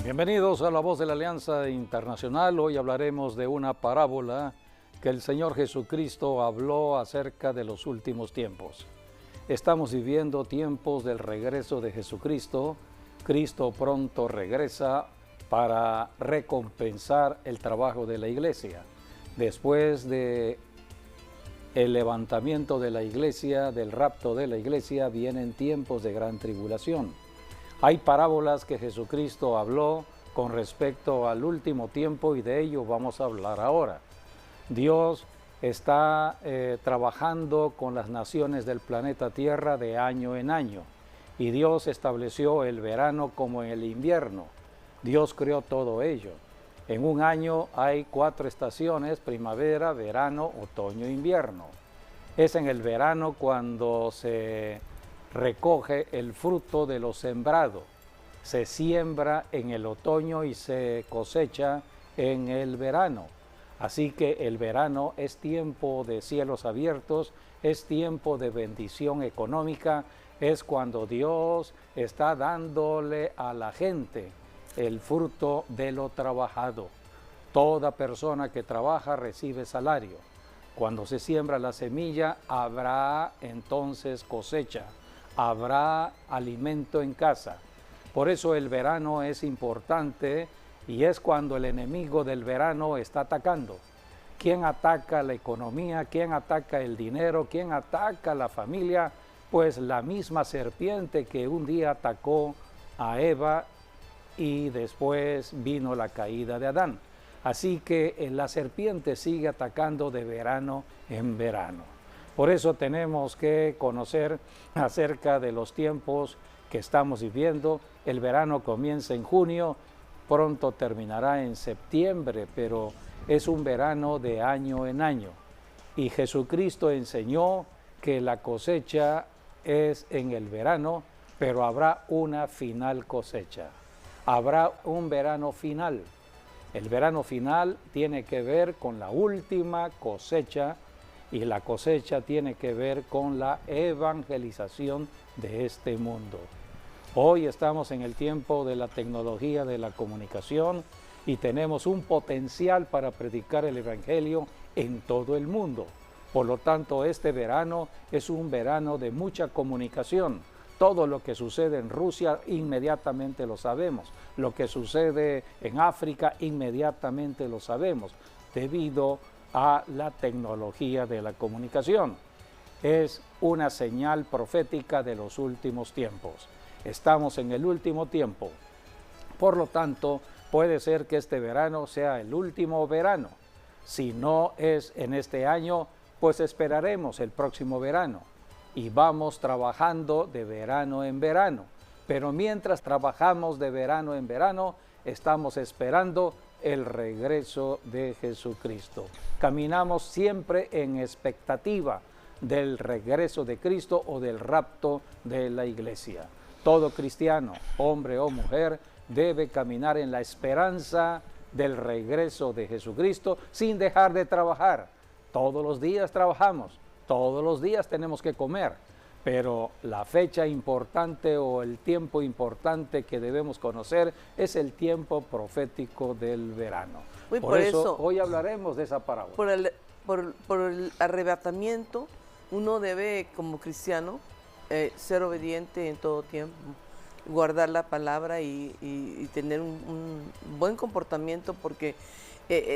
Bienvenidos a La Voz de la Alianza Internacional. Hoy hablaremos de una parábola que el Señor Jesucristo habló acerca de los últimos tiempos. Estamos viviendo tiempos del regreso de Jesucristo. Cristo pronto regresa para recompensar el trabajo de la iglesia. Después de el levantamiento de la iglesia, del rapto de la iglesia, vienen tiempos de gran tribulación. Hay parábolas que Jesucristo habló con respecto al último tiempo y de ello vamos a hablar ahora. Dios está trabajando con las naciones del planeta Tierra de año en año y Dios estableció el verano como el invierno. Dios creó todo ello. En un año hay 4 estaciones: primavera, verano, otoño e invierno. Es en el verano cuando se recoge el fruto de lo sembrado. Se siembra en el otoño y se cosecha en el verano. Así que el verano es tiempo de cielos abiertos, es tiempo de bendición económica, es cuando Dios está dándole a la gente el fruto de lo trabajado. Toda persona que trabaja recibe salario. Cuando se siembra la semilla, habrá entonces cosecha. Habrá alimento en casa. Por eso el verano es importante y es cuando el enemigo del verano está atacando. ¿Quién ataca la economía? ¿Quién ataca el dinero? ¿Quién ataca la familia? Pues la misma serpiente que un día atacó a Eva y después vino la caída de Adán. Así que la serpiente sigue atacando de verano en verano. Por eso tenemos que conocer acerca de los tiempos que estamos viviendo. El verano comienza en junio, pronto terminará en septiembre, pero es un verano de año en año. Y Jesucristo enseñó que la cosecha es en el verano, pero habrá una final cosecha. Habrá un verano final. El verano final tiene que ver con la última cosecha, y la cosecha tiene que ver con la evangelización de este mundo. Hoy estamos en el tiempo de la tecnología de la comunicación y tenemos un potencial para predicar el evangelio en todo el mundo. Por lo tanto, este verano es un verano de mucha comunicación. Todo lo que sucede en Rusia inmediatamente lo sabemos. Lo que sucede en África inmediatamente lo sabemos, debido a la tecnología de la comunicación. Es una señal profética de los últimos tiempos. Estamos en el último tiempo. Por lo tanto, puede ser que este verano sea el último verano. Si no es en este año, pues esperaremos el próximo verano. Y vamos trabajando de verano en verano. Pero mientras trabajamos de verano en verano, estamos esperando el regreso de Jesucristo. Caminamos siempre en expectativa del regreso de Cristo o del rapto de la iglesia. Todo cristiano, hombre o mujer, debe caminar en la esperanza del regreso de Jesucristo sin dejar de trabajar. Todos los días trabajamos, todos los días tenemos que comer, pero la fecha importante o el tiempo importante que debemos conocer es el tiempo profético del verano. Por eso hoy hablaremos de esa parábola. Por el arrebatamiento, uno debe, como cristiano, ser obediente en todo tiempo, guardar la palabra y tener un buen comportamiento, porque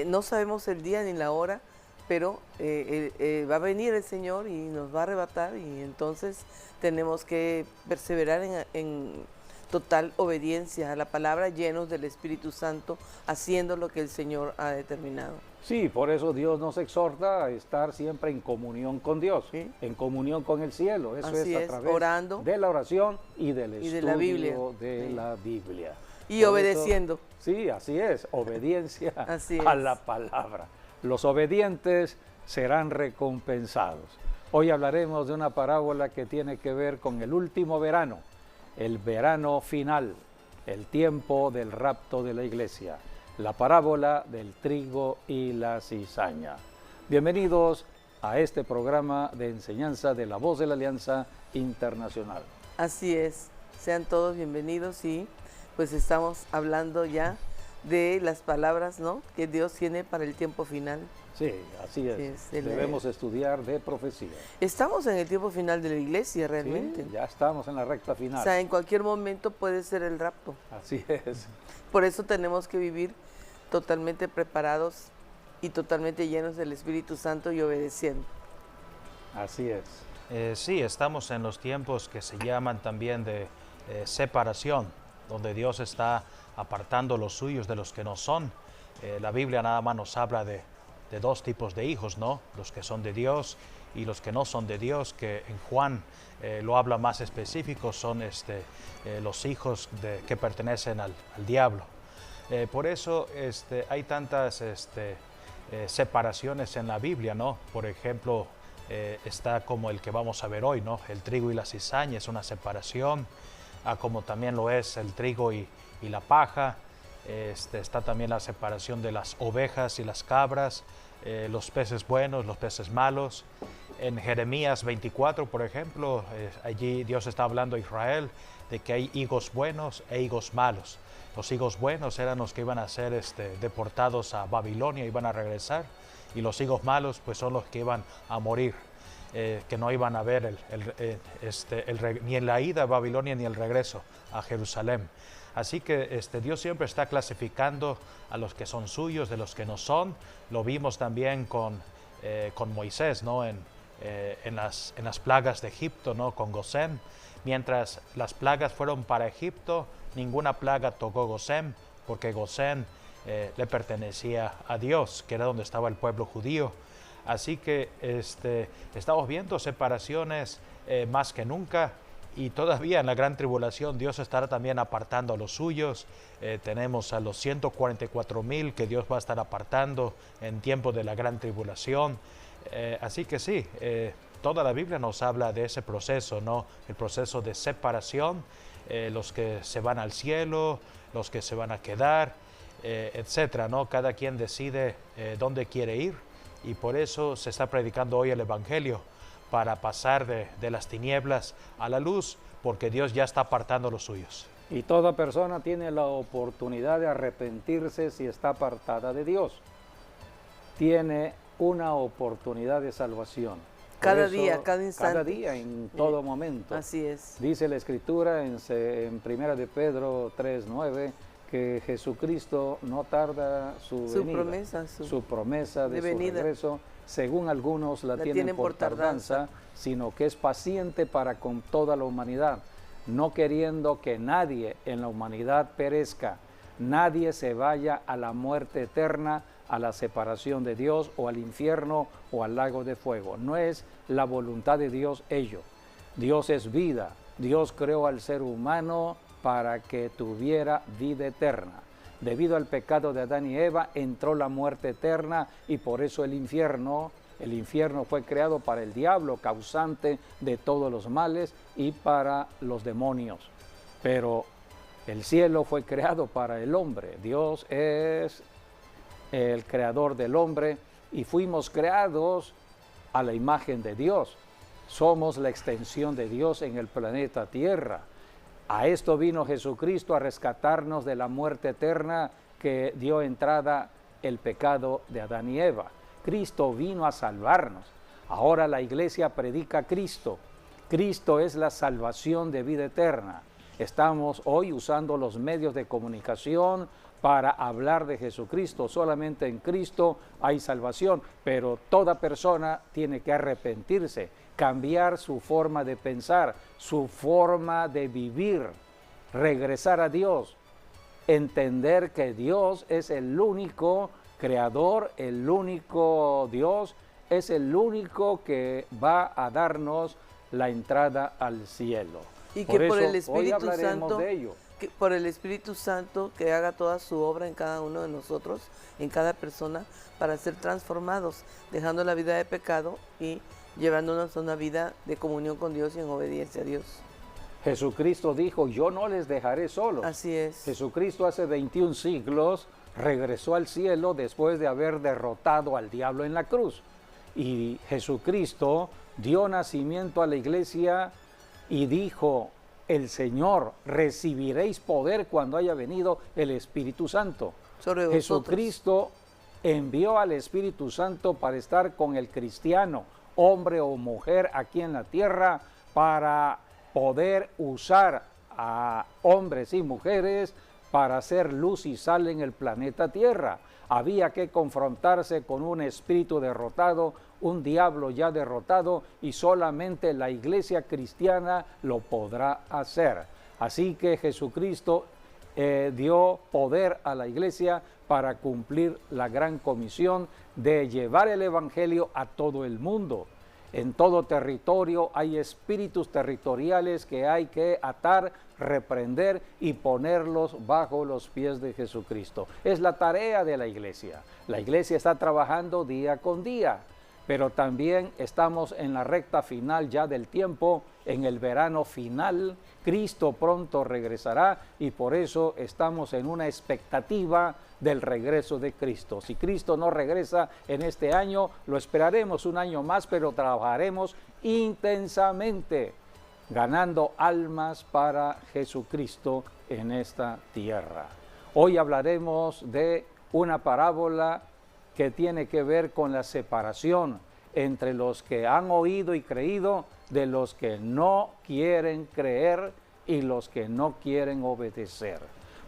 no sabemos el día ni la hora, pero va a venir el Señor y nos va a arrebatar, y entonces tenemos que perseverar en total obediencia a la palabra, llenos del Espíritu Santo, haciendo lo que el Señor ha determinado. Sí, por eso Dios nos exhorta a estar siempre en comunión con Dios, ¿sí? En comunión con el cielo. Eso es a través orando, de la oración y del estudio de la Biblia. De la Biblia. Y por obedeciendo. Eso, sí, así es, obediencia a la palabra. Los obedientes serán recompensados. Hoy hablaremos de una parábola que tiene que ver con el último verano, el verano final, el tiempo del rapto de la iglesia, la parábola del trigo y la cizaña. Bienvenidos a este programa de enseñanza de La Voz de la Alianza Internacional. Así es, sean todos bienvenidos y pues estamos hablando ya de las palabras, ¿no?, que Dios tiene para el tiempo final. Sí, así es. Debemos estudiar de profecía. Estamos en el tiempo final de la iglesia realmente. Sí, ya estamos en la recta final. O sea, en cualquier momento puede ser el rapto. Así es. Por eso tenemos que vivir totalmente preparados y totalmente llenos del Espíritu Santo y obedeciendo. Así es. Sí, estamos en los tiempos que se llaman también de separación, donde Dios está apartando los suyos de los que no son. La Biblia nada más nos habla de dos tipos de hijos, ¿no? Los que son de Dios y los que no son de Dios, que en Juan lo habla más específico, son los hijos que pertenecen al diablo. Por eso hay tantas separaciones en la Biblia, ¿no? Por ejemplo, está como el que vamos a ver hoy, ¿no? El trigo y la cizaña es una separación, como también lo es el trigo y la paja. Está también la separación de las ovejas y las cabras, los peces buenos, los peces malos. En Jeremías 24, por ejemplo, allí Dios está hablando a Israel de que hay higos buenos e higos malos. Los higos buenos eran los que iban a ser deportados a Babilonia, iban a regresar, y los higos malos pues son los que iban a morir, que no iban a ver ni en la ida a Babilonia ni el regreso a Jerusalén. Así que Dios siempre está clasificando a los que son suyos de los que no son. Lo vimos también con Moisés, ¿no? En las plagas de Egipto, ¿no? Con Gosén. Mientras las plagas fueron para Egipto, ninguna plaga tocó Gosén, porque Gosén le pertenecía a Dios, que era donde estaba el pueblo judío. Así que estamos viendo separaciones más que nunca. Y todavía en la gran tribulación Dios estará también apartando a los suyos. Tenemos a los 144,000 que Dios va a estar apartando en tiempo de la gran tribulación. Así que sí, toda la Biblia nos habla de ese proceso, ¿no? El proceso de separación, los que se van al cielo, los que se van a quedar, etcétera, ¿no? Cada quien decide dónde quiere ir, y por eso se está predicando hoy el Evangelio, para pasar de las tinieblas a la luz, porque Dios ya está apartando a los suyos. Y toda persona tiene la oportunidad de arrepentirse si está apartada de Dios. Tiene una oportunidad de salvación. Cada día, cada instante. Cada día, en todo momento. Así es. Dice la Escritura en 1 de Pedro 3:9 que Jesucristo no tarda su venida, su promesa de su regreso. Según algunos la tienen por tardanza, sino que es paciente para con toda la humanidad, no queriendo que nadie en la humanidad perezca, nadie se vaya a la muerte eterna, a la separación de Dios, o al infierno, o al lago de fuego. No es la voluntad de Dios ello. Dios es vida. Dios creó al ser humano para que tuviera vida eterna. Debido al pecado de Adán y Eva entró la muerte eterna, y por eso el infierno fue creado para el diablo, causante de todos los males, y para los demonios. Pero el cielo fue creado para el hombre. Dios es el creador del hombre y fuimos creados a la imagen de Dios. Somos la extensión de Dios en el planeta Tierra. A esto vino Jesucristo, a rescatarnos de la muerte eterna que dio entrada el pecado de Adán y Eva. Cristo vino a salvarnos. Ahora la iglesia predica a Cristo. Cristo es la salvación de vida eterna. Estamos hoy usando los medios de comunicación para hablar de Jesucristo. Solamente en Cristo hay salvación, pero toda persona tiene que arrepentirse, cambiar su forma de pensar, su forma de vivir, regresar a Dios, entender que Dios es el único creador, el único Dios, es el único que va a darnos la entrada al cielo. Y que por el Espíritu Santo, de ello. Que por el Espíritu Santo que haga toda su obra en cada uno de nosotros, en cada persona, para ser transformados, dejando la vida de pecado y llevándonos a una vida de comunión con Dios y en obediencia a Dios. Jesucristo dijo, yo no les dejaré solos. Así es. Jesucristo hace 21 siglos regresó al cielo después de haber derrotado al diablo en la cruz. Y Jesucristo dio nacimiento a la iglesia y dijo, el Señor, recibiréis poder cuando haya venido el Espíritu Santo. Sobre Jesucristo envió al Espíritu Santo para estar con el cristiano, hombre o mujer aquí en la tierra, para poder usar a hombres y mujeres para hacer luz y sal en el planeta Tierra. Había que confrontarse con un espíritu derrotado, un diablo ya derrotado, y solamente la iglesia cristiana lo podrá hacer. Así que Jesucristo dio poder a la iglesia para cumplir la gran comisión de llevar el evangelio a todo el mundo. En todo territorio hay espíritus territoriales que hay que atar, reprender y ponerlos bajo los pies de Jesucristo. Es la tarea de la iglesia. La iglesia está trabajando día con día, pero también estamos en la recta final ya del tiempo, en el verano final. Cristo pronto regresará y por eso estamos en una expectativa del regreso de Cristo. Si Cristo no regresa en este año, lo esperaremos un año más, pero trabajaremos intensamente ganando almas para Jesucristo en esta tierra. Hoy hablaremos de una parábola que tiene que ver con la separación entre los que han oído y creído de los que no quieren creer y los que no quieren obedecer.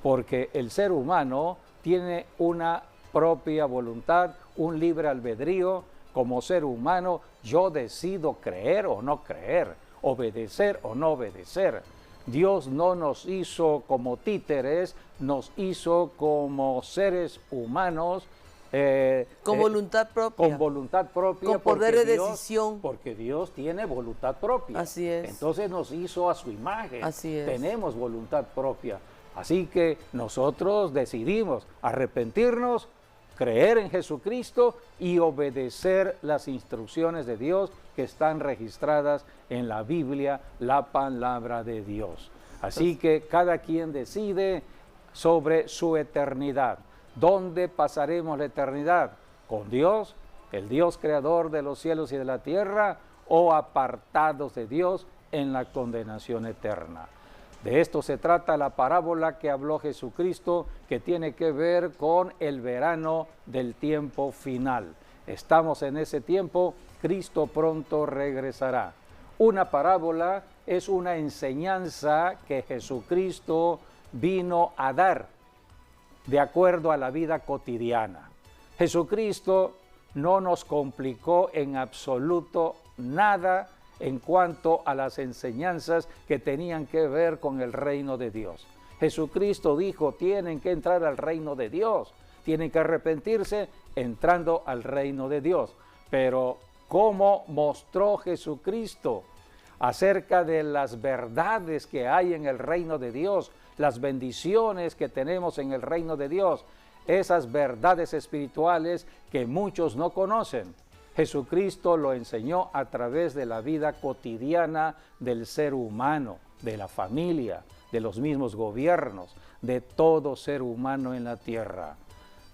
Porque el ser humano tiene una propia voluntad, un libre albedrío. Como ser humano, yo decido creer o no creer, obedecer o no obedecer. Dios no nos hizo como títeres, nos hizo como seres humanos. Con voluntad propia. Con voluntad propia. Con poder de decisión. Porque Dios tiene voluntad propia. Así es. Entonces nos hizo a su imagen. Así es. Tenemos voluntad propia. Así que nosotros decidimos arrepentirnos, creer en Jesucristo y obedecer las instrucciones de Dios que están registradas en la Biblia, la palabra de Dios. Así que cada quien decide sobre su eternidad. ¿Dónde pasaremos la eternidad? ¿Con Dios, el Dios creador de los cielos y de la tierra, o apartados de Dios en la condenación eterna? De esto se trata la parábola que habló Jesucristo, que tiene que ver con el verano del tiempo final. Estamos en ese tiempo, Cristo pronto regresará. Una parábola es una enseñanza que Jesucristo vino a dar de acuerdo a la vida cotidiana. Jesucristo no nos complicó en absoluto nada en cuanto a las enseñanzas que tenían que ver con el reino de Dios. Jesucristo dijo, tienen que entrar al reino de Dios, tienen que arrepentirse entrando al reino de Dios. Pero, ¿cómo mostró Jesucristo acerca de las verdades que hay en el reino de Dios, las bendiciones que tenemos en el reino de Dios, esas verdades espirituales que muchos no conocen? Jesucristo lo enseñó a través de la vida cotidiana del ser humano, de la familia, de los mismos gobiernos, de todo ser humano en la tierra.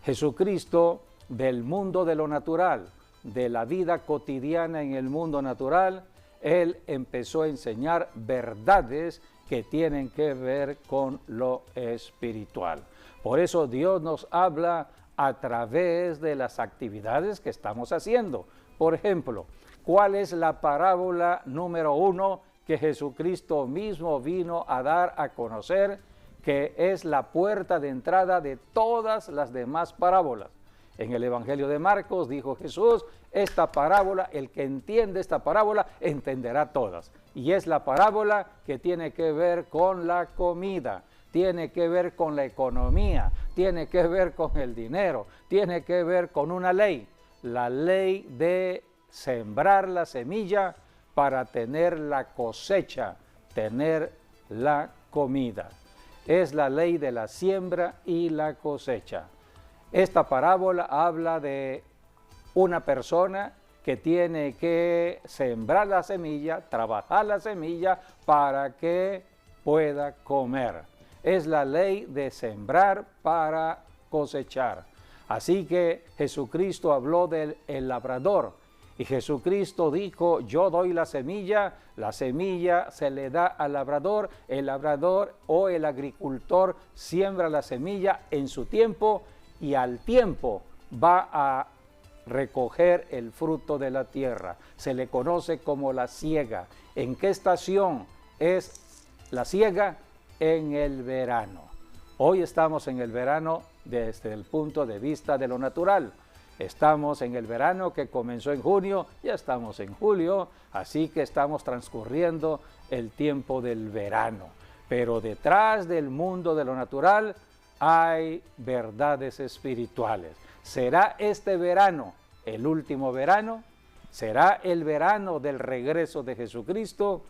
Jesucristo, del mundo de lo natural, de la vida cotidiana en el mundo natural, Él empezó a enseñar verdades que tienen que ver con lo espiritual. Por eso Dios nos habla a través de las actividades que estamos haciendo. Por ejemplo, ¿cuál es la parábola número 1 que Jesucristo mismo vino a dar a conocer, que es la puerta de entrada de todas las demás parábolas? En el Evangelio de Marcos dijo Jesús, esta parábola, el que entiende esta parábola, entenderá todas. Y es la parábola que tiene que ver con la comida, tiene que ver con la economía, tiene que ver con el dinero, tiene que ver con una ley, la ley de sembrar la semilla para tener la cosecha, tener la comida. Es la ley de la siembra y la cosecha. Esta parábola habla de una persona que tiene que sembrar la semilla, trabajar la semilla para que pueda comer. Es la ley de sembrar para cosechar. Así que Jesucristo habló del labrador. Y Jesucristo dijo, yo doy la semilla se le da al labrador, el labrador o el agricultor siembra la semilla en su tiempo y al tiempo va a recoger el fruto de la tierra. Se le conoce como la siega. ¿En qué estación es la siega? En el verano. Hoy estamos en el verano desde el punto de vista de lo natural. Estamos en el verano que comenzó en junio, ya estamos en julio, así que estamos transcurriendo el tiempo del verano. Pero detrás del mundo de lo natural hay verdades espirituales. ¿Será este verano el último verano? ¿Será el verano del regreso de Jesucristo?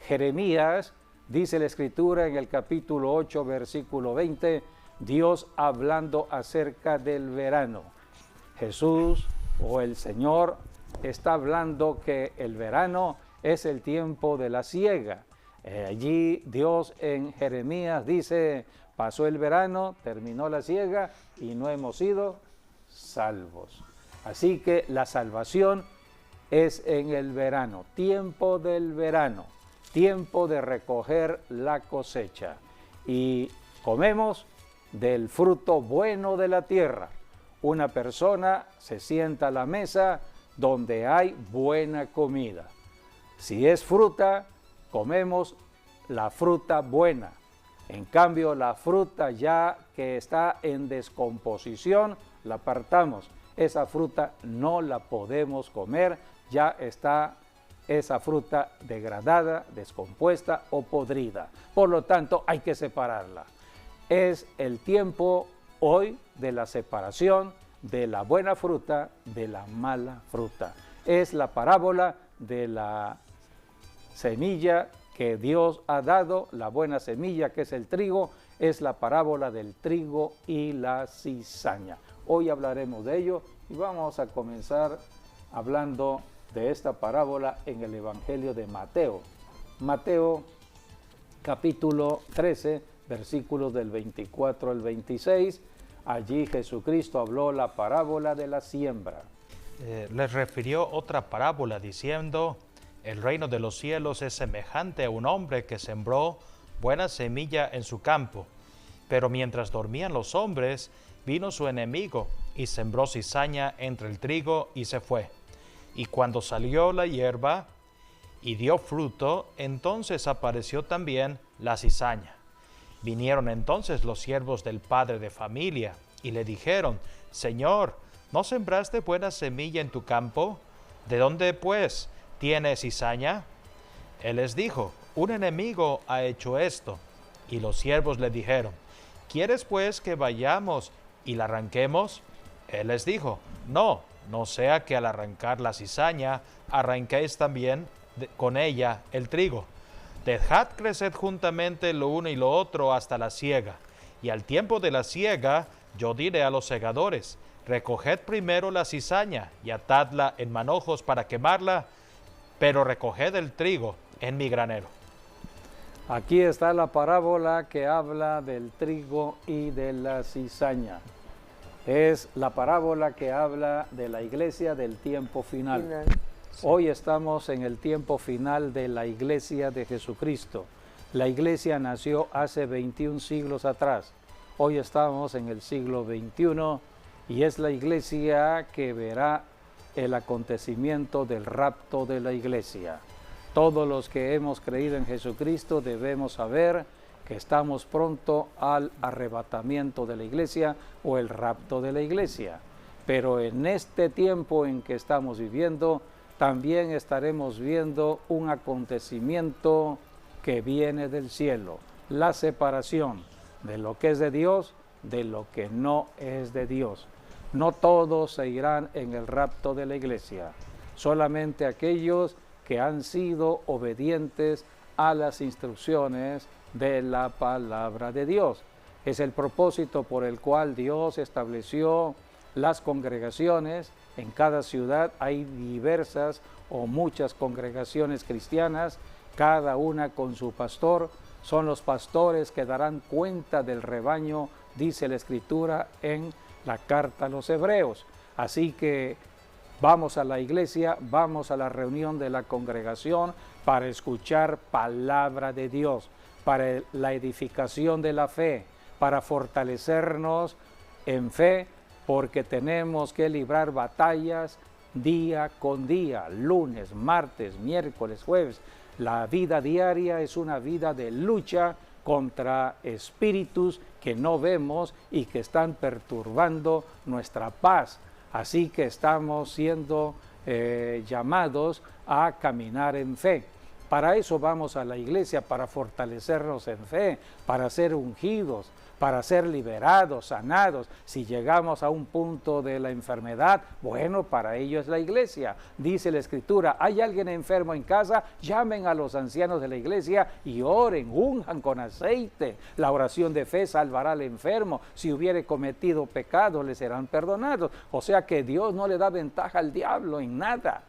Jeremías, dice la Escritura en el capítulo 8, versículo 20, Dios hablando acerca del verano. Jesús o el Señor está hablando que el verano es el tiempo de la siega. Allí Dios en Jeremías dice, pasó el verano, terminó la siega y no hemos sido salvos. Así que la salvación es en el verano, tiempo del verano, tiempo de recoger la cosecha. Y comemos del fruto bueno de la tierra. Una persona se sienta a la mesa donde hay buena comida. Si es fruta, comemos la fruta buena. En cambio, la fruta ya que está en descomposición, la apartamos. Esa fruta no la podemos comer, ya está esa fruta degradada, descompuesta o podrida. Por lo tanto, hay que separarla. Es el tiempo hoy de la separación de la buena fruta de la mala fruta. Es la parábola de la semilla que Dios ha dado, la buena semilla que es el trigo, es la parábola del trigo y la cizaña. Hoy hablaremos de ello y vamos a comenzar hablando de esta parábola en el Evangelio de Mateo. Mateo capítulo 13, versículos del 24 al 26. Allí Jesucristo habló la parábola de la siembra. Les refirió otra parábola diciendo, el reino de los cielos es semejante a un hombre que sembró buena semilla en su campo. Pero mientras dormían los hombres, vino su enemigo y sembró cizaña entre el trigo y se fue. Y cuando salió la hierba y dio fruto, entonces apareció también la cizaña. Vinieron entonces los siervos del padre de familia y le dijeron, Señor, ¿no sembraste buena semilla en tu campo? ¿De dónde, pues, tiene cizaña? Él les dijo, un enemigo ha hecho esto. Y los siervos le dijeron, ¿quieres pues que vayamos y la arranquemos? Él les dijo, no sea que al arrancar la cizaña arranquéis también con ella el trigo. Dejad crecer juntamente lo uno y lo otro hasta la siega. Y al tiempo de la siega, yo diré a los segadores, recoged primero la cizaña y atadla en manojos para quemarla, pero recoged el trigo en mi granero. Aquí está la parábola que habla del trigo y de la cizaña. Es la parábola que habla de la iglesia del tiempo final. Hoy estamos en el tiempo final de la iglesia de Jesucristo. La iglesia nació hace 21 siglos atrás. Hoy estamos en el siglo XXI y es la iglesia que verá el acontecimiento del rapto de la iglesia. Todos los que hemos creído en Jesucristo debemos saber que estamos pronto al arrebatamiento de la iglesia o el rapto de la iglesia. Pero en este tiempo en que estamos viviendo, también estaremos viendo un acontecimiento que viene del cielo, la separación de lo que es de Dios, de lo que no es de Dios. No todos se irán en el rapto de la iglesia, solamente aquellos que han sido obedientes a las instrucciones de la palabra de Dios. Es el propósito por el cual Dios estableció las congregaciones. En cada ciudad hay diversas o muchas congregaciones cristianas, cada una con su pastor. Son los pastores que darán cuenta del rebaño, dice la Escritura en la carta a los Hebreos. Así que Vamos a la iglesia, vamos a la reunión de la congregación para escuchar palabra de Dios, para la edificación de la fe, para fortalecernos en fe, porque tenemos que librar batallas día con día, lunes, martes, miércoles, jueves. La vida diaria es una vida de lucha contra espíritus que no vemos y que están perturbando nuestra paz. Así que estamos siendo llamados a caminar en fe. Para eso vamos a la iglesia, para fortalecernos en fe, para ser ungidos, para ser liberados, sanados. Si llegamos a un punto de la enfermedad, bueno, para ello es la iglesia. Dice la Escritura, hay alguien enfermo en casa, llamen a los ancianos de la iglesia y oren, unjan con aceite. La oración de fe salvará al enfermo. Si hubiere cometido pecado, le serán perdonados. O sea que Dios no le da ventaja al diablo en nada,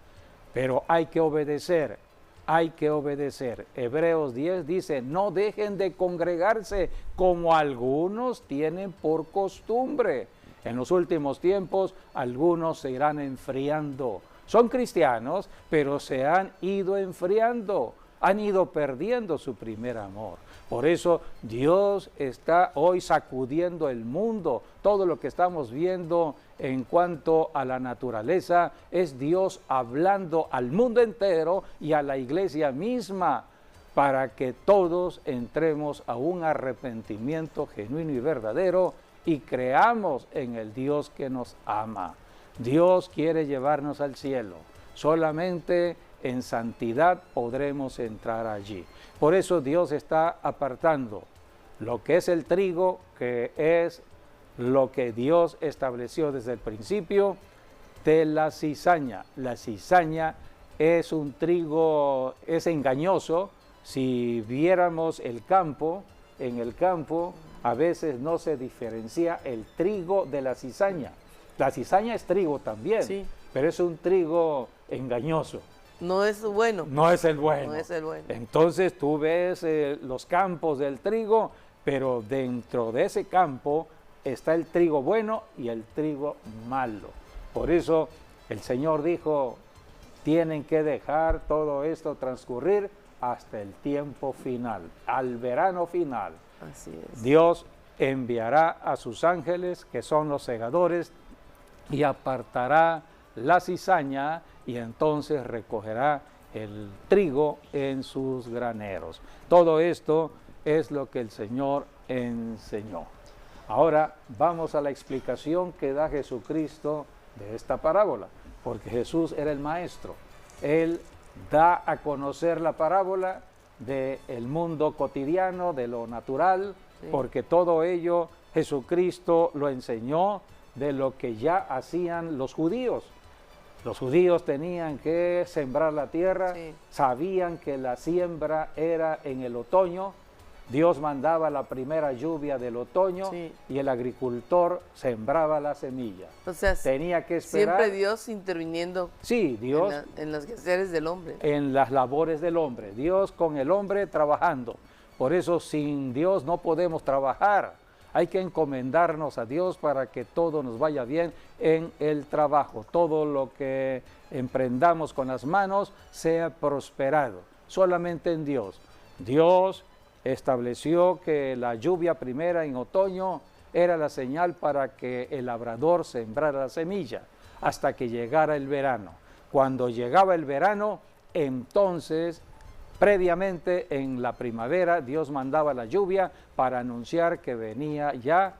pero hay que obedecer. Hay que obedecer. Hebreos 10 dice, no dejen de congregarse como algunos tienen por costumbre. En los últimos tiempos algunos se irán enfriando. Son cristianos, pero se han ido enfriando, han ido perdiendo su primer amor. Por eso Dios está hoy sacudiendo el mundo. Todo lo que estamos viendo en cuanto a la naturaleza es Dios hablando al mundo entero y a la iglesia misma para que todos entremos a un arrepentimiento genuino y verdadero y creamos en el Dios que nos ama. Dios quiere llevarnos al cielo. Solamente en santidad podremos entrar allí. Por eso Dios está apartando lo que es el trigo, que es lo que Dios estableció desde el principio, de la cizaña. La cizaña es un trigo, es engañoso. Si viéramos el campo, en el campo a veces no se diferencia el trigo de la cizaña. La cizaña es trigo también, sí, pero es un trigo engañoso. No es bueno. No es el bueno. No es el bueno. Entonces tú ves los campos del trigo, pero dentro de ese campo está el trigo bueno y el trigo malo. Por eso el Señor dijo, tienen que dejar todo esto transcurrir hasta el tiempo final, al verano final. Así es. Dios enviará a sus ángeles, que son los segadores, y apartará la cizaña y entonces recogerá el trigo en sus graneros. Todo esto es lo que el Señor enseñó. Ahora vamos a la explicación que da Jesucristo de esta parábola, porque Jesús era el maestro. Él da a conocer la parábola del mundo cotidiano, de lo natural, sí, porque todo ello Jesucristo lo enseñó de lo que ya hacían los judíos. Los judíos tenían que sembrar la tierra, sí, sabían que la siembra era en el otoño. Dios mandaba la primera lluvia del otoño, sí, y el agricultor sembraba la semilla. O sea, tenía que esperar. Siempre Dios interviniendo, sí, Dios en los quehaceres del hombre. En las labores del hombre. Dios con el hombre trabajando. Por eso sin Dios no podemos trabajar. Hay que encomendarnos a Dios para que todo nos vaya bien en el trabajo. Todo lo que emprendamos con las manos sea prosperado. Solamente en Dios. Dios estableció que la lluvia primera en otoño era la señal para que el labrador sembrara la semilla hasta que llegara el verano. Cuando llegaba el verano, entonces previamente en la primavera Dios mandaba la lluvia para anunciar que venía ya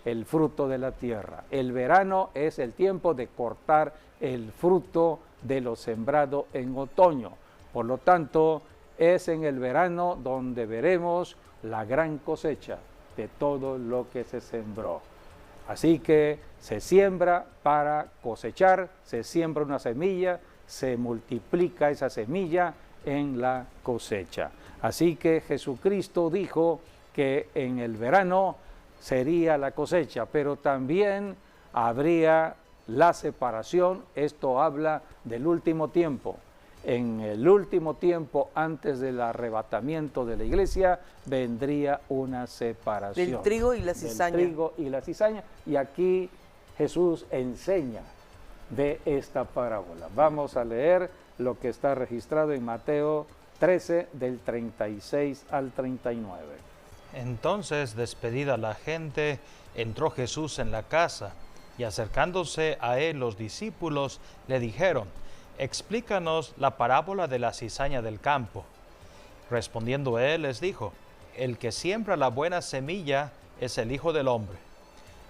el fruto de la tierra. El verano es el tiempo de cortar el fruto de lo sembrado en otoño. Por lo tanto, es en el verano donde veremos la gran cosecha de todo lo que se sembró. Así que se siembra para cosechar, se siembra una semilla, se multiplica esa semilla en la cosecha. Así que Jesucristo dijo que en el verano sería la cosecha, pero también habría la separación. Esto habla del último tiempo. En el último tiempo, antes del arrebatamiento de la iglesia, vendría una separación. Del trigo y la cizaña. Del trigo y la cizaña. Y aquí Jesús enseña de esta parábola. Vamos a leer lo que está registrado en Mateo 13, del 36 al 39. Entonces, despedida la gente, entró Jesús en la casa, y acercándose a él los discípulos le dijeron: explícanos la parábola de la cizaña del campo. Respondiendo él les dijo: el que siembra la buena semilla es el Hijo del Hombre.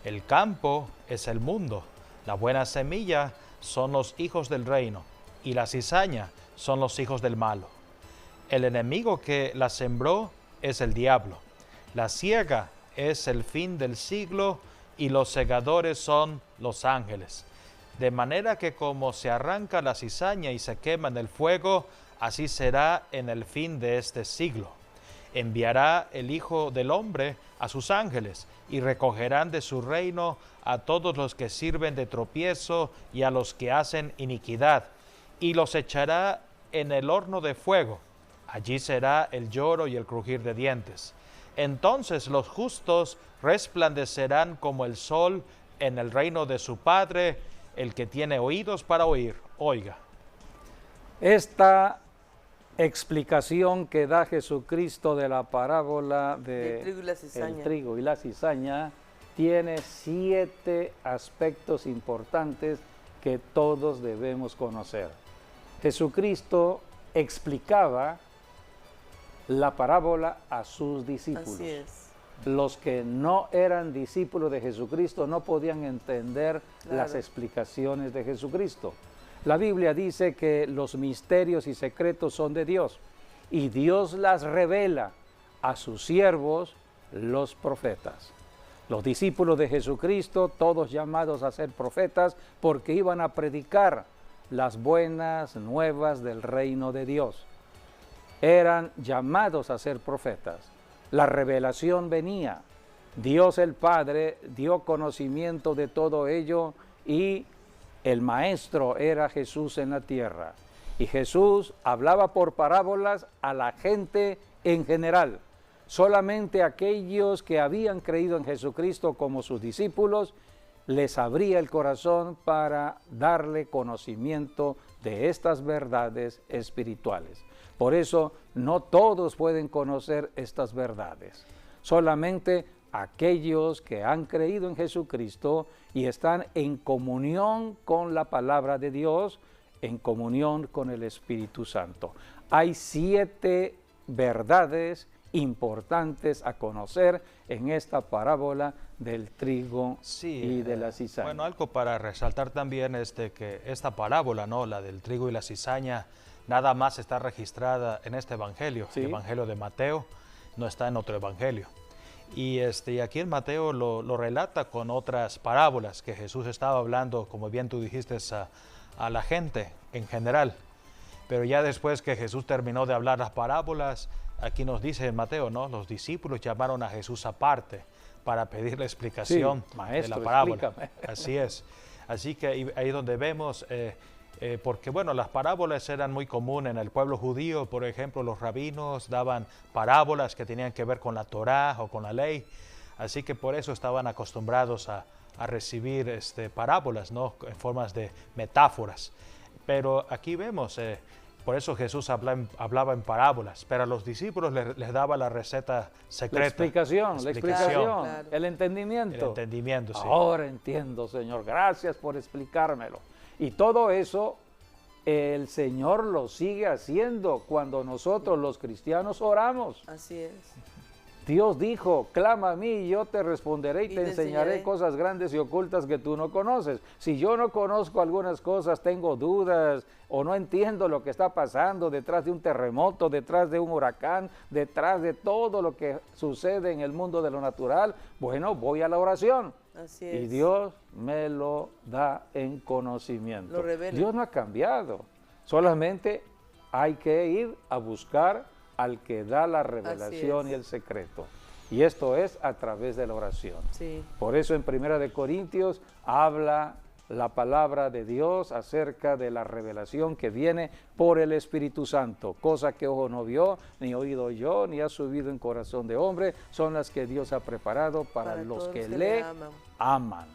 El campo es el mundo, la buena semilla son los hijos del reino, y la cizaña son los hijos del malo. El enemigo que la sembró es el diablo. La siega es el fin del siglo, y los segadores son los ángeles. De manera que como se arranca la cizaña y se quema en el fuego, así será en el fin de este siglo. Enviará el Hijo del Hombre a sus ángeles, y recogerán de su reino a todos los que sirven de tropiezo y a los que hacen iniquidad, y los echará en el horno de fuego. Allí será el lloro y el crujir de dientes. Entonces los justos resplandecerán como el sol en el reino de su Padre. El que tiene oídos para oír, oiga. Esta explicación que da Jesucristo de la parábola de el trigo y la cizaña tiene 7 aspectos importantes que todos debemos conocer. Jesucristo explicaba la parábola a sus discípulos. Así es. Los que no eran discípulos de Jesucristo no podían entender las explicaciones de Jesucristo. La Biblia dice que los misterios y secretos son de Dios, y Dios las revela a sus siervos, los profetas. Los discípulos de Jesucristo, todos llamados a ser profetas, porque iban a predicar las buenas nuevas del reino de Dios. Eran llamados a ser profetas. La revelación venía. Dios el Padre dio conocimiento de todo ello, y el maestro era Jesús en la tierra. Y Jesús hablaba por parábolas a la gente en general. Solamente aquellos que habían creído en Jesucristo como sus discípulos, les abría el corazón para darle conocimiento de estas verdades espirituales. Por eso no todos pueden conocer estas verdades. Solamente aquellos que han creído en Jesucristo y están en comunión con la palabra de Dios, en comunión con el Espíritu Santo. Hay 7 verdades importantes a conocer en esta parábola del trigo y de la cizaña. Bueno, algo para resaltar también es que esta parábola, ¿no?, la del trigo y la cizaña, nada más está registrada en este evangelio, el evangelio de Mateo, no está en otro evangelio. Y aquí en Mateo lo relata con otras parábolas que Jesús estaba hablando, como bien tú dijiste, a la gente en general. Pero ya después que Jesús terminó de hablar las parábolas, aquí nos dice en Mateo, ¿no?, los discípulos llamaron a Jesús aparte para pedirle explicación de la parábola. Explícame. Así es. Así que ahí donde vemos, porque bueno, las parábolas eran muy comunes en el pueblo judío. Por ejemplo, los rabinos daban parábolas que tenían que ver con la Torá o con la ley. Así que por eso estaban acostumbrados a recibir parábolas, ¿no?, en formas de metáforas. Pero aquí vemos, por eso Jesús hablaba en parábolas, pero a los discípulos les daba la receta secreta. La explicación, claro. El entendimiento. El entendimiento, sí. Ahora entiendo, Señor, gracias por explicármelo. Y todo eso el Señor lo sigue haciendo cuando nosotros los cristianos oramos. Así es. Dios dijo, clama a mí y yo te responderé y te enseñaré cosas grandes y ocultas que tú no conoces. Si yo no conozco algunas cosas, tengo dudas o no entiendo lo que está pasando detrás de un terremoto, detrás de un huracán, detrás de todo lo que sucede en el mundo de lo natural, bueno, voy a la oración. Así es. Y Dios me lo da en conocimiento. Lo revela. Dios no ha cambiado, solamente hay que ir a buscar al que da la revelación y el secreto. Y esto es a través de la oración. Sí. Por eso en 1 Corintios habla la palabra de Dios acerca de la revelación que viene por el Espíritu Santo, cosa que ojo no vio, ni oído yo, ni ha subido en corazón de hombre, son las que Dios ha preparado para los que le aman.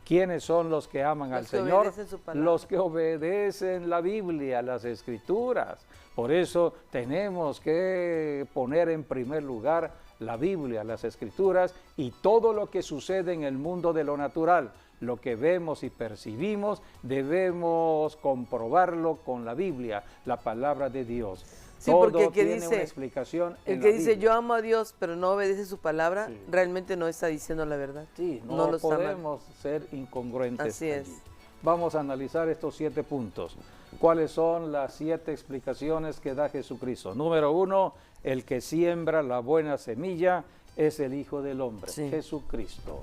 ¿Quiénes son los que aman al Los que Señor? obedecen su palabra. Los que obedecen la Biblia, las Escrituras. Por eso tenemos que poner en primer lugar la Biblia, las Escrituras y todo lo que sucede en el mundo de lo natural. Lo que vemos y percibimos debemos comprobarlo con la Biblia, la palabra de Dios. Sí, Todo porque el que tiene dice, una explicación en el que la dice Biblia. yo amo a Dios, pero no obedece su palabra, Sí. realmente no está diciendo la verdad. Sí, no, no los ama. podemos ser incongruentes. Así es. allí. Vamos a analizar estos 7 puntos. ¿Cuáles son las 7 explicaciones que da Jesucristo? Número 1, el que siembra la buena semilla es el Hijo del Hombre, Sí. Jesucristo.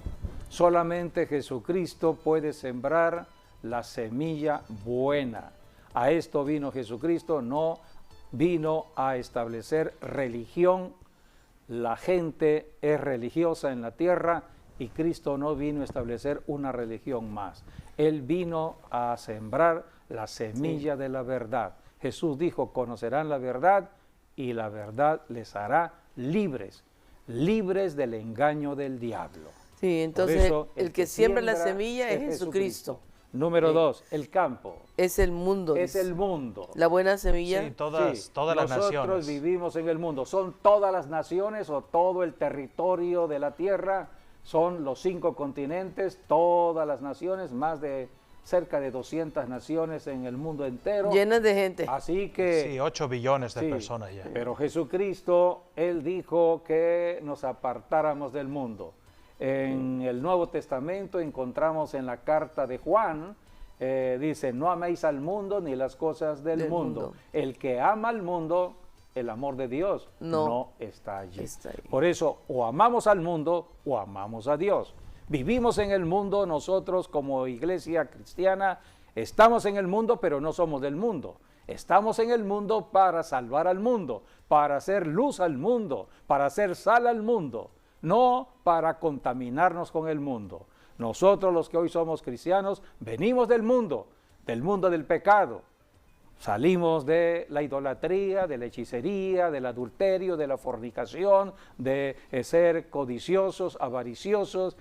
Solamente Jesucristo puede sembrar la semilla buena. A esto vino Jesucristo, no vino a establecer religión. La gente es religiosa en la tierra y Cristo no vino a establecer una religión más. Él vino a sembrar la semilla de la verdad. Jesús dijo, conocerán la verdad y la verdad les hará libres, libres del engaño del diablo. Sí, Por entonces eso, el que siembra la semilla es Jesucristo. Número Sí. 2, el campo. Es el mundo. Es dice. el mundo. La buena semilla. Sí, todas Sí, las nosotros naciones. vivimos en el mundo. Son todas las naciones o todo el territorio de la tierra. Son los 5 continentes, todas las naciones, más de cerca de 200 naciones en el mundo entero. Llenas de gente. Así que... Sí, 8 billones de sí, personas ya. Pero Jesucristo, Él dijo que nos apartáramos del mundo. En el Nuevo Testamento encontramos en la carta de Juan, dice, no améis al mundo ni las cosas del mundo. El que ama al mundo, el amor de Dios no está allí. está ahí. Por eso, o amamos al mundo o amamos a Dios. Vivimos en el mundo, nosotros como iglesia cristiana, estamos en el mundo, pero no somos del mundo. Estamos en el mundo para salvar al mundo, para hacer luz al mundo, para hacer sal al mundo, no para contaminarnos con el mundo. Nosotros los que hoy somos cristianos, venimos del mundo del pecado. Salimos de la idolatría, de la hechicería, del adulterio, de la fornicación, de ser codiciosos, avariciosos,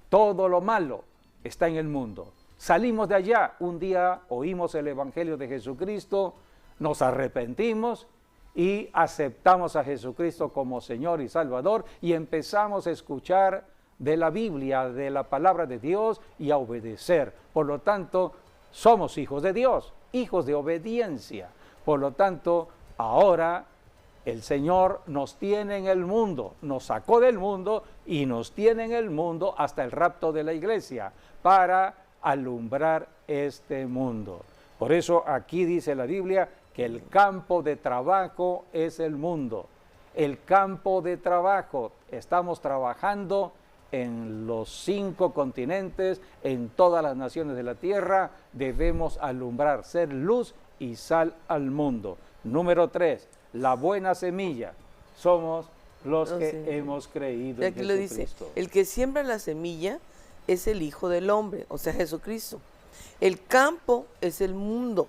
todo lo malo está en el mundo. Salimos de allá, un día oímos el Evangelio de Jesucristo, nos arrepentimos y aceptamos a Jesucristo como Señor y Salvador y empezamos a escuchar de la Biblia, de la palabra de Dios y a obedecer. Por lo tanto, somos hijos de Dios, hijos de obediencia. Por lo tanto, ahora el Señor nos tiene en el mundo, nos sacó del mundo y nos tiene en el mundo hasta el rapto de la iglesia para alumbrar este mundo. Por eso aquí dice la Biblia que el campo de trabajo es el mundo. El campo de trabajo, estamos trabajando en los 5 continentes, en todas las naciones de la tierra, debemos alumbrar, ser luz y sal al mundo. Número 3, la buena semilla. Somos los que hemos creído en Aquí lo dice, Jesucristo. el que siembra la semilla es el Hijo del Hombre, o sea, Jesucristo. El campo es el mundo.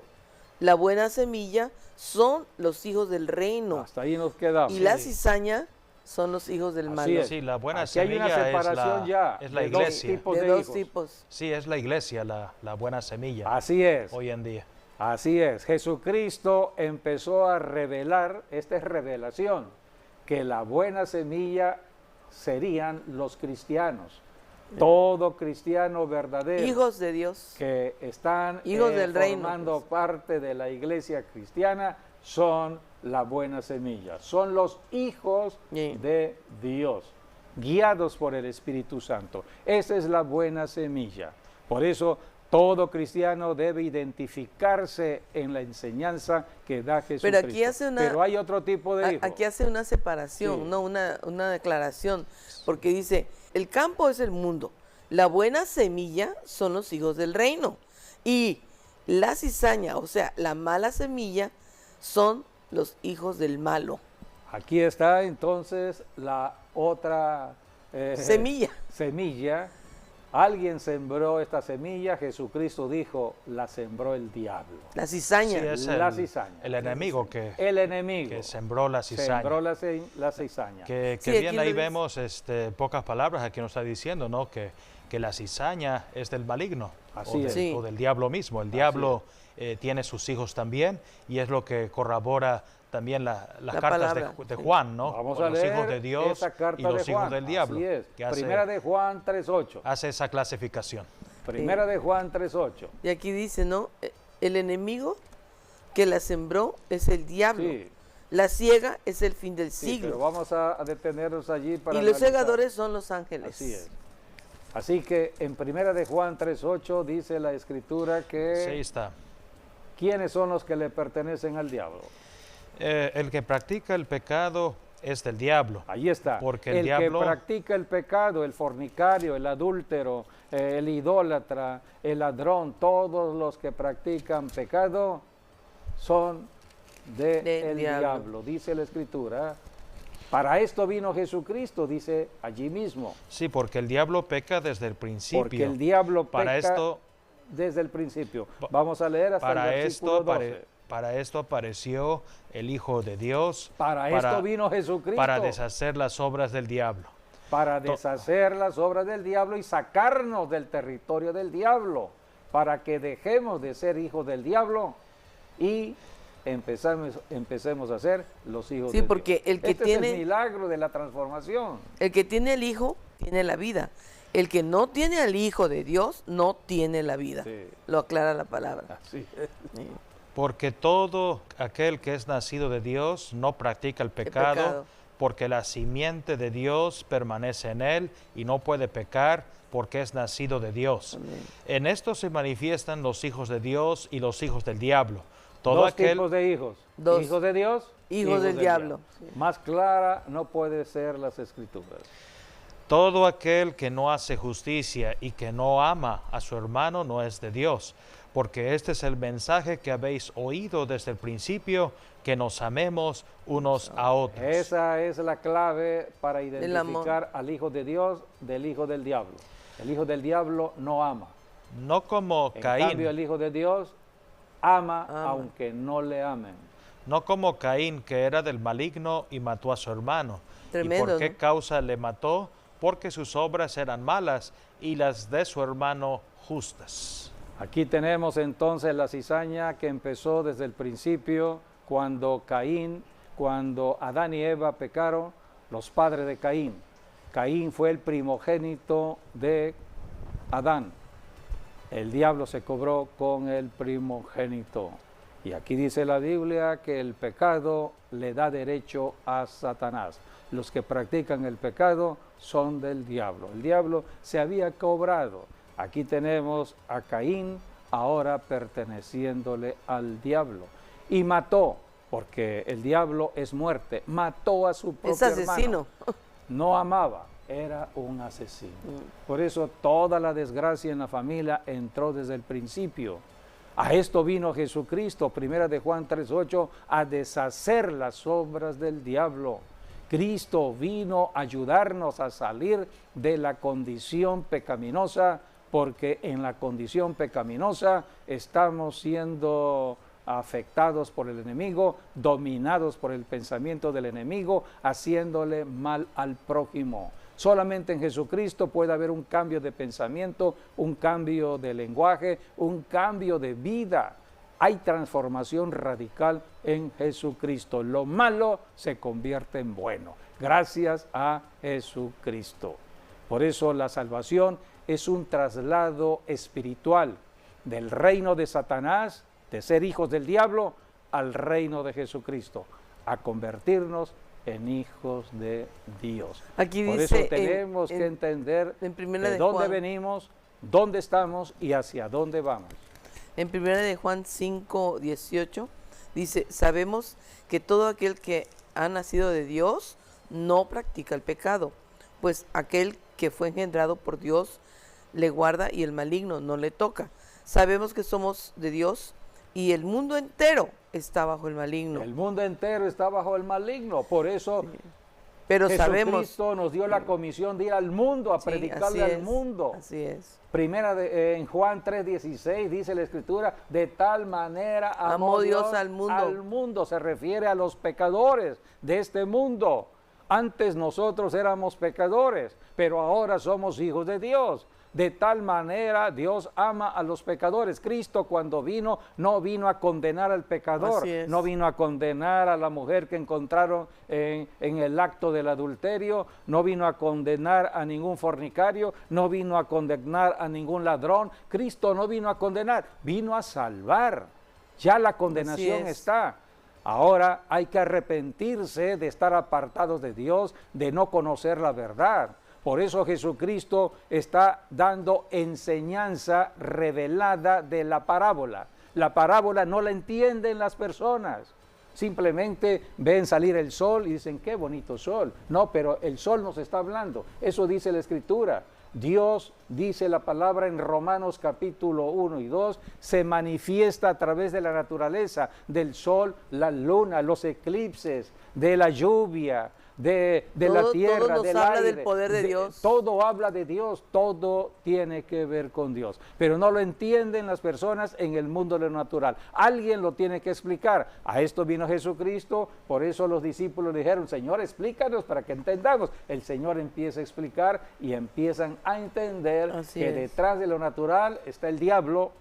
La buena semilla son los hijos del reino. Hasta ahí nos quedamos. Y la cizaña son los hijos del Así malo. es. Sí, la buena Aquí hay una semilla separación ya es la de dos iglesia. tipos De de dos hijos. tipos. Sí, es la iglesia, la buena semilla Así es. hoy en día. Así es, Jesucristo empezó a revelar, esta es revelación, que la buena semilla serían los cristianos, todo cristiano verdadero, Hijos de Dios. que están Hijos del reino, formando pues. parte de la iglesia cristiana, son la buena semilla, son los hijos Sí. de Dios, guiados por el Espíritu Santo. Esa es la buena semilla. Por eso todo cristiano debe identificarse en la enseñanza que da Jesucristo. aquí hace una- Pero hay otro tipo de hijos. Aquí hace una separación, Sí. ¿no? Una declaración, porque dice, el campo es el mundo, la buena semilla son los hijos del reino, y la cizaña, o sea, la mala semilla, son los hijos del malo. Aquí está entonces la otra Semilla. semilla Alguien sembró esta semilla, Jesucristo dijo, la sembró el diablo. La cizaña. Sí, es La cizaña. el enemigo que sembró la cizaña. Sembró la cizaña. Que Sí, bien aquí ahí lo dice. vemos pocas palabras, aquí nos está diciendo, ¿no? Que la cizaña es del maligno Así es. Sí. o del diablo mismo. El diablo tiene sus hijos también y es lo que corrobora también las La cartas palabra, de sí. Juan, ¿no? Vamos Con a los leer hijos de Dios esa carta y los de hijos Juan. del diablo. Así es. Que hace, Primera de Juan 3.8. hace esa clasificación. Primera de Juan 3.8. Y aquí dice, ¿no? El enemigo que la sembró es el diablo. Sí, La ciega es el fin del sí, pero siglo. vamos a detenernos allí para Y los analizar. segadores son los ángeles. Así es. Así que en Primera de Juan 3.8 dice la Escritura que Sí está. ¿quiénes son los que le pertenecen al diablo? El que practica el pecado es del diablo. Ahí está. Porque el el diablo- que practica el pecado, el fornicario, el adúltero, el idólatra, el ladrón, todos los que practican pecado son del Del diablo. diablo. Dice la Escritura. Para esto vino Jesucristo, dice allí mismo. Sí, porque el diablo peca desde el principio. Porque el diablo Para peca esto, desde el principio. Vamos a leer hasta el versículo 12. para esto apareció el Hijo de Dios. Para esto vino Jesucristo. Para deshacer las obras del diablo. Para deshacer las obras del diablo y sacarnos del territorio del diablo, para que dejemos de ser hijos del diablo y empecemos a ser los hijos Sí, de porque Dios. el que Este tiene- es el milagro de la transformación. El que tiene el Hijo tiene la vida. El que no tiene al Hijo de Dios no tiene la vida. Sí. Lo aclara la palabra. Así Sí. Porque todo aquel que es nacido de Dios no practica el pecado, pecado. porque la simiente de Dios permanece en él y no puede pecar porque es nacido de Dios. Amén. En esto se manifiestan los hijos de Dios y los hijos del diablo. Todo Dos aquel, tipos de hijos. Dos. Hijos de Dios. Hijos del diablo. Sí. Más clara no puede ser las Escrituras. todo aquel que no hace justicia y que no ama a su hermano no es de Dios, porque este es el mensaje que habéis oído desde el principio, que nos amemos unos a otros. Esa es la clave para amor. identificar al Hijo de Dios del Hijo del Diablo. El Hijo del Diablo no ama. No como En Caín, cambio, el Hijo de Dios ama aunque no le amen. no como Caín, que era del maligno y mató a su hermano. Tremendo, ¿Y por qué ¿no? causa le mató? Porque sus obras eran malas y las de su hermano justas. Aquí tenemos entonces la cizaña que empezó desde el principio cuando Adán y Eva pecaron, los padres de Caín. Caín fue el primogénito de Adán. El diablo se cobró con el primogénito. Y aquí dice la Biblia que el pecado le da derecho a Satanás. Los que practican el pecado son del diablo. El diablo se había cobrado. Aquí tenemos a Caín ahora perteneciéndole al diablo. Y mató, porque el diablo es muerte, mató a su propio Es asesino. hermano. No amaba, era un asesino. Por eso toda la desgracia en la familia entró desde el principio. A esto vino Jesucristo, 1 de Juan 3:8, a deshacer las obras del diablo. Cristo vino a ayudarnos a salir de la condición pecaminosa, porque en la condición pecaminosa estamos siendo afectados por el enemigo, dominados por el pensamiento del enemigo, haciéndole mal al prójimo. Solamente en Jesucristo puede haber un cambio de pensamiento, un cambio de lenguaje, un cambio de vida. Hay transformación radical en Jesucristo. Lo malo se convierte en bueno, gracias a Jesucristo. Por eso la salvación es un traslado espiritual del reino de Satanás, de ser hijos del diablo, al reino de Jesucristo, a convertirnos en hijos de Dios. Aquí Por dice eso tenemos que entender en Primera de de dónde Juan. venimos, dónde estamos y hacia dónde vamos. En 1 de Juan 5:18 dice, sabemos que todo aquel que ha nacido de Dios no practica el pecado, pues aquel que fue engendrado por Dios le guarda y el maligno no le toca. Sabemos que somos de Dios y el mundo entero está bajo el maligno. El mundo entero está bajo el maligno, por eso Pero Jesucristo nos dio la comisión de ir al mundo, a predicarle al mundo. Así es. En Juan 3:16 dice la Escritura, de tal manera amó Dios al mundo. Al mundo se refiere a los pecadores de este mundo. Antes nosotros éramos pecadores, pero ahora somos hijos de Dios. De tal manera Dios ama a los pecadores. Cristo cuando vino, no vino a condenar al pecador, no vino a condenar a la mujer que encontraron en el acto del adulterio, no vino a condenar a ningún fornicario, no vino a condenar a ningún ladrón. Cristo no vino a condenar, vino a salvar. Ya la condenación está. Ahora hay que arrepentirse de estar apartados de Dios, de no conocer la verdad. Por eso Jesucristo está dando enseñanza revelada de la parábola. La parábola no la entienden las personas. Simplemente ven salir el sol y dicen, qué bonito sol. No, pero el sol nos está hablando. Eso dice la Escritura. Dios, dice la palabra en Romanos capítulo 1 y 2, se manifiesta a través de la naturaleza, del sol, la luna, los eclipses, de la lluvia, de la tierra, todo del nos habla aire, del poder de Dios. Todo habla de Dios, todo tiene que ver con Dios. Pero no lo entienden las personas en el mundo de lo natural. Alguien lo tiene que explicar. A esto vino Jesucristo, por eso los discípulos le dijeron, Señor, explícanos para que entendamos. El Señor empieza a explicar y empiezan a entender que detrás de lo natural está el diablo,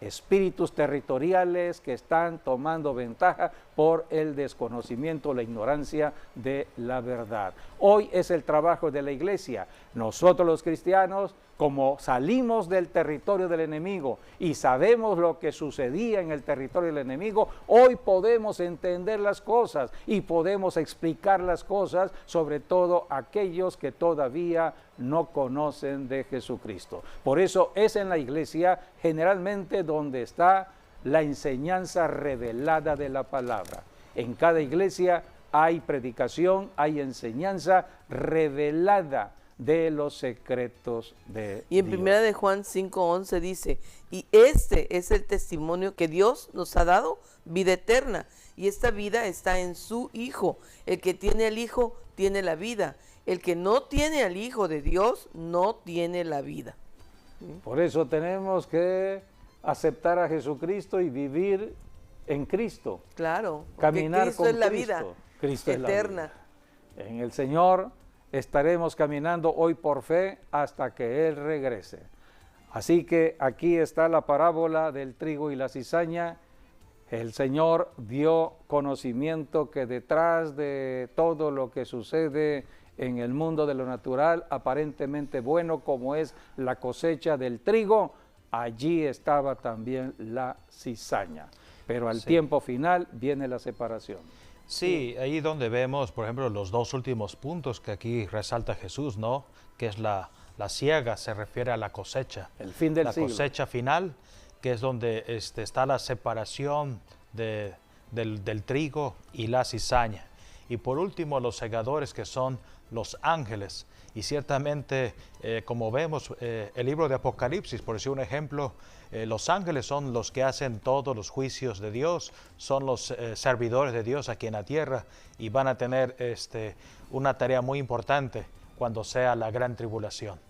espíritus territoriales que están tomando ventaja por el desconocimiento, la ignorancia de la verdad. Hoy es el trabajo de la iglesia. Nosotros los cristianos, como salimos del territorio del enemigo y sabemos lo que sucedía en el territorio del enemigo, hoy podemos entender las cosas y podemos explicar las cosas, sobre todo aquellos que todavía no conocen de Jesucristo. Por eso es en la iglesia generalmente donde está la enseñanza revelada de la palabra. En cada iglesia hay predicación, hay enseñanza revelada de los secretos de Y en Dios. primera de Juan 5:11 dice, y este es el testimonio que Dios nos ha dado, vida eterna, y esta vida está en su Hijo. El que tiene al Hijo tiene la vida. El que no tiene al Hijo de Dios no tiene la vida. Por eso tenemos que aceptar a Jesucristo y vivir en Cristo. Claro, Caminar Cristo con es la Cristo. vida Cristo eterna. Es la vida. En el Señor estaremos caminando hoy por fe hasta que Él regrese. Así que aquí está la parábola del trigo y la cizaña. El Señor dio conocimiento que detrás de todo lo que sucede en el mundo de lo natural, aparentemente bueno como es la cosecha del trigo, allí estaba también la cizaña. Pero al tiempo final viene la separación. Sí, ahí donde vemos, por ejemplo, los dos últimos puntos que aquí resalta Jesús, ¿no? Que es la siega, se refiere a la cosecha. El fin del siglo. La cosecha final, que es donde está la separación del trigo y la cizaña. Y por último, los segadores, que son los ángeles. Y ciertamente, como vemos, el libro de Apocalipsis, por decir un ejemplo, los ángeles son los que hacen todos los juicios de Dios, son los servidores de Dios aquí en la tierra y van a tener una tarea muy importante cuando sea la gran tribulación.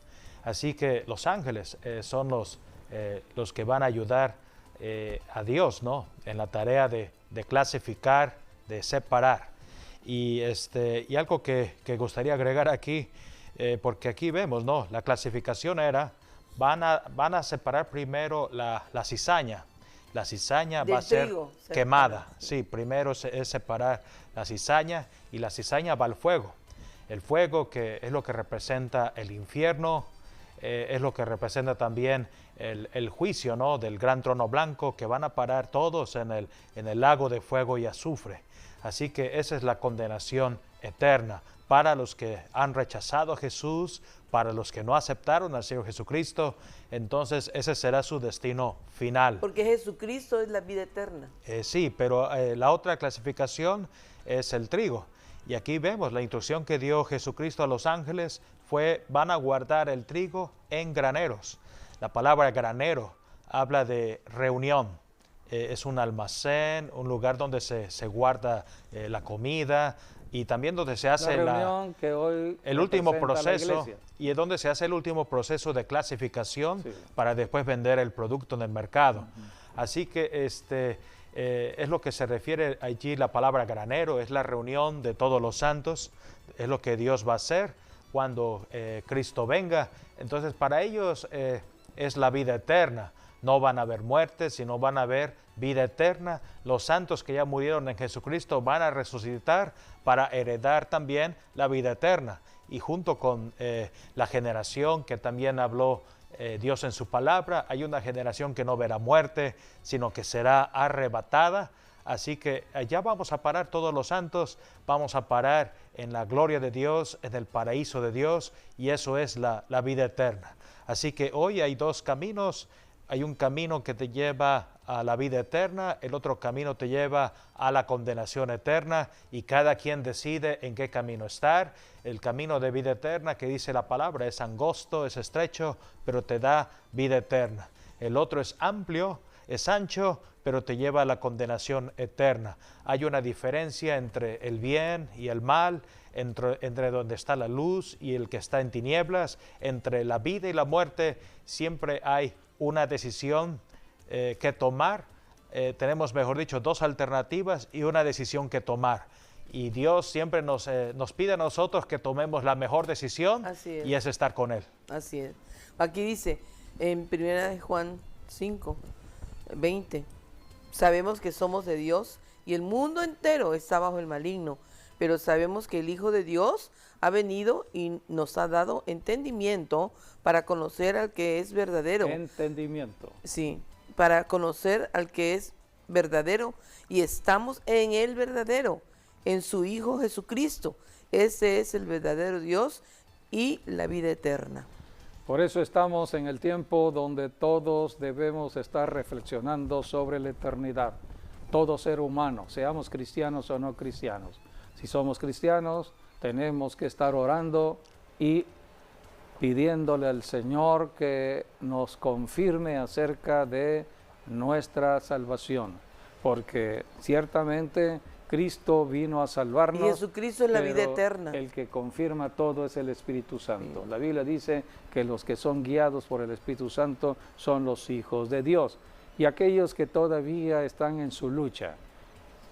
Así que los ángeles son los que van a ayudar a Dios, ¿no? En la tarea de clasificar, de separar. Y algo que gustaría agregar aquí, porque aquí vemos, ¿no? La clasificación era, van a separar primero la cizaña. La cizaña va a ser quemada. Sí, primero es separar la cizaña y la cizaña va al fuego. El fuego, que es lo que representa el infierno, es lo que representa también el juicio, ¿no? Del gran trono blanco, que van a parar todos en el lago de fuego y azufre. Así que esa es la condenación eterna para los que han rechazado a Jesús, para los que no aceptaron al Señor Jesucristo. Entonces ese será su destino final. Porque Jesucristo es la vida eterna. Sí, pero la otra clasificación es el trigo. Y aquí vemos la instrucción que dio Jesucristo a los ángeles fue, van a guardar el trigo en graneros. La palabra granero habla de reunión. Es un almacén, un lugar donde se guarda la comida, y también donde se hace la reunión que hoy el último representa la proceso, iglesia. y es donde se hace el último proceso de clasificación Sí. para después vender el producto en el mercado. Así que es lo que se refiere allí la palabra granero, es la reunión de todos los santos, es lo que Dios va a hacer cuando Cristo venga. Entonces para ellos es la vida eterna. No van a haber muerte, sino van a haber vida eterna. Los santos que ya murieron en Jesucristo van a resucitar para heredar también la vida eterna. Y junto con la generación que también habló Dios en su palabra, hay una generación que no verá muerte, sino que será arrebatada. Así que allá vamos a parar todos los santos, vamos a parar en la gloria de Dios, en el paraíso de Dios, y eso es la vida eterna. Así que hoy hay dos caminos. Hay un camino que te lleva a la vida eterna, el otro camino te lleva a la condenación eterna, y cada quien decide en qué camino estar. El camino de vida eterna que dice la palabra es angosto, es estrecho, pero te da vida eterna. El otro es amplio, es ancho, pero te lleva a la condenación eterna. Hay una diferencia entre el bien y el mal, entre donde está la luz y el que está en tinieblas, entre la vida y la muerte. Siempre hay una decisión que tomar. Tenemos, mejor dicho, dos alternativas y una decisión que tomar. Y Dios siempre nos pide a nosotros que tomemos la mejor decisión, y es estar con Él. Así es. Aquí dice, en 1 Juan 5, 20, sabemos que somos de Dios y el mundo entero está bajo el maligno, pero sabemos que el Hijo de Dios ha venido y nos ha dado entendimiento para conocer al que es verdadero. Entendimiento. Sí, para conocer al que es verdadero, y estamos en el verdadero, en su Hijo Jesucristo. Ese es el verdadero Dios y la vida eterna. Por eso estamos en el tiempo donde todos debemos estar reflexionando sobre la eternidad. Todo ser humano, seamos cristianos o no cristianos. Si somos cristianos, tenemos que estar orando y pidiéndole al Señor que nos confirme acerca de nuestra salvación, porque ciertamente Cristo vino a salvarnos. Y Jesucristo es la vida eterna. El que confirma todo es el Espíritu Santo. La Biblia dice que los que son guiados por el Espíritu Santo son los hijos de Dios. Y aquellos que todavía están en su lucha,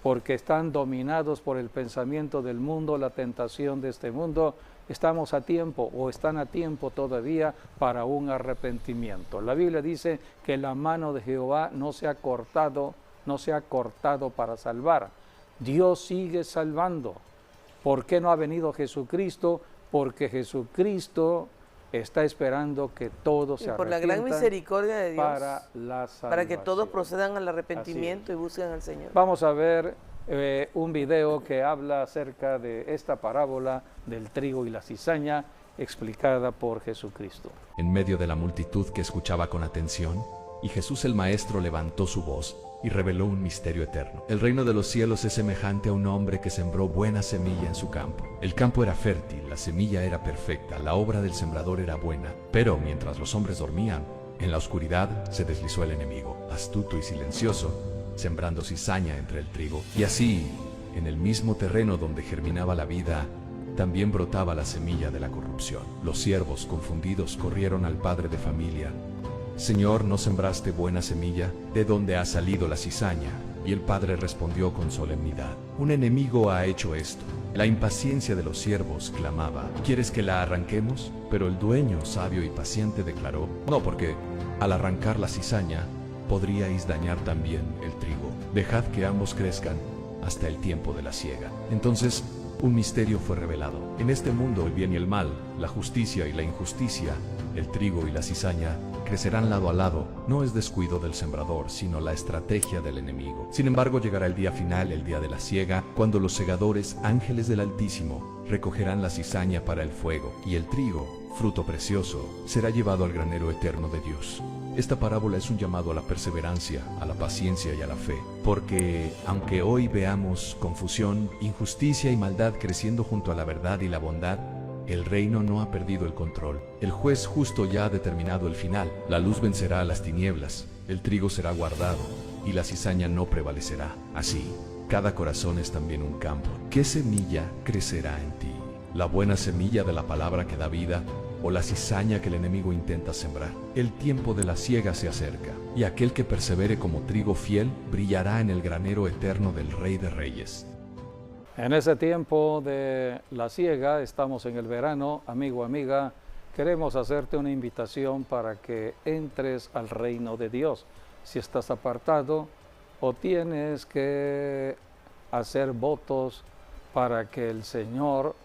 porque están dominados por el pensamiento del mundo, la tentación de este mundo, estamos a tiempo o están a tiempo todavía para un arrepentimiento. La Biblia dice que la mano de Jehová no se ha cortado para salvar. Dios sigue salvando. ¿Por qué no ha venido Jesucristo? Porque Jesucristo está esperando que todos se por la gran misericordia de Dios, para la salvación, para que todos procedan al arrepentimiento y busquen al Señor. Vamos a ver un video que habla acerca de esta parábola del trigo y la cizaña, explicada por Jesucristo. En medio de la multitud que escuchaba con atención, y Jesús el Maestro levantó su voz y reveló un misterio eterno. El reino de los cielos es semejante a un hombre que sembró buena semilla en su campo. El campo era fértil, la semilla era perfecta, la obra del sembrador era buena. Pero mientras los hombres dormían, en la oscuridad se deslizó el enemigo, astuto y silencioso, sembrando cizaña entre el trigo. Y así, en el mismo terreno donde germinaba la vida, también brotaba la semilla de la corrupción. Los siervos, confundidos, corrieron al padre de familia. Señor, ¿no sembraste buena semilla? ¿De dónde ha salido la cizaña? Y el padre respondió con solemnidad: un enemigo ha hecho esto. La impaciencia de los siervos clamaba: ¿quieres que la arranquemos? Pero el dueño, sabio y paciente, declaró: no, porque al arrancar la cizaña podríais dañar también el trigo. Dejad que ambos crezcan hasta el tiempo de la siega. Entonces un misterio fue revelado. En este mundo el bien y el mal, la justicia y la injusticia, el trigo y la cizaña crecerán lado a lado. No es descuido del sembrador, sino la estrategia del enemigo. Sin embargo, llegará el día final, el día de la siega, cuando los segadores, ángeles del Altísimo, recogerán la cizaña para el fuego, y el trigo, fruto precioso, será llevado al granero eterno de Dios. Esta parábola es un llamado a la perseverancia, a la paciencia y a la fe, porque aunque hoy veamos confusión, injusticia y maldad creciendo junto a la verdad y la bondad, el reino no ha perdido el control. El juez justo ya ha determinado el final. La luz vencerá a las tinieblas, el trigo será guardado y la cizaña no prevalecerá. Así, Cada corazón es también un campo. ¿Qué semilla crecerá en ti? ¿La buena semilla de la palabra que da vida o la cizaña que el enemigo intenta sembrar? El tiempo de la siega se acerca, y aquel que persevere como trigo fiel brillará en el granero eterno del Rey de Reyes. En ese tiempo de la siega, estamos en el verano, amigo, amiga, queremos hacerte una invitación para que entres al reino de Dios. Si estás apartado o tienes que hacer votos para que el Señor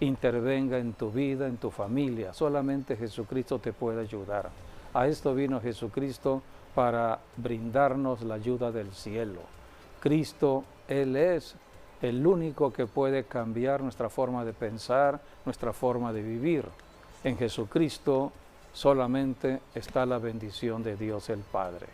intervenga en tu vida, en tu familia, solamente Jesucristo te puede ayudar. A esto vino Jesucristo para brindarnos la ayuda del cielo. Cristo, Él es el único que puede cambiar nuestra forma de pensar, nuestra forma de vivir. En Jesucristo solamente está la bendición de Dios el Padre.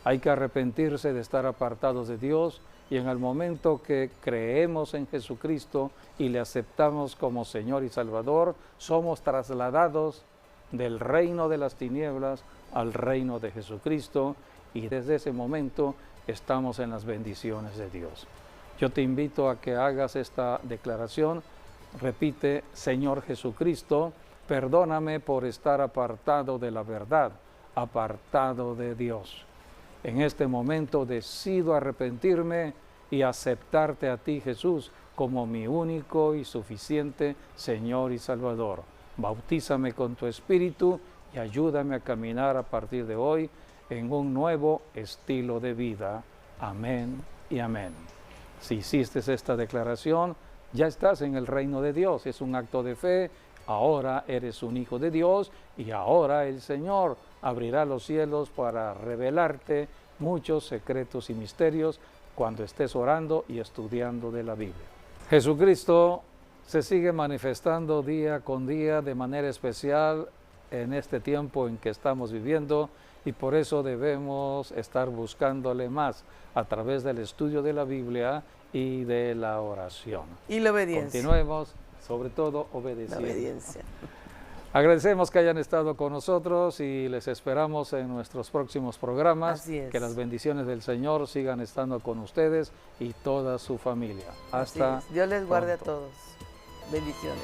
Hay que arrepentirse de estar apartados de Dios, y en el momento que creemos en Jesucristo y le aceptamos como Señor y Salvador, somos trasladados del reino de las tinieblas al reino de Jesucristo, y desde ese momento estamos en las bendiciones de Dios. Yo te invito a que hagas esta declaración. Repite: Señor Jesucristo, perdóname por estar apartado de la verdad, apartado de Dios. En este momento decido arrepentirme y aceptarte a ti, Jesús, como mi único y suficiente Señor y Salvador. Bautízame con tu Espíritu y ayúdame a caminar a partir de hoy en un nuevo estilo de vida. Amén y amén. Si hiciste esta declaración, ya estás en el reino de Dios. Es un acto de fe. Ahora eres un hijo de Dios, y ahora el Señor abrirá los cielos para revelarte muchos secretos y misterios cuando estés orando y estudiando de la Biblia. Jesucristo se sigue manifestando día con día de manera especial en este tiempo en que estamos viviendo, y por eso debemos estar buscándole más a través del estudio de la Biblia y de la oración. Y la obediencia. Continuemos, sobre todo obedeciendo. La obediencia. Agradecemos que hayan estado con nosotros y les esperamos en nuestros próximos programas. Así es. Que las bendiciones del Señor sigan estando con ustedes y toda su familia. Hasta Dios les guarde pronto. a todos. Bendiciones.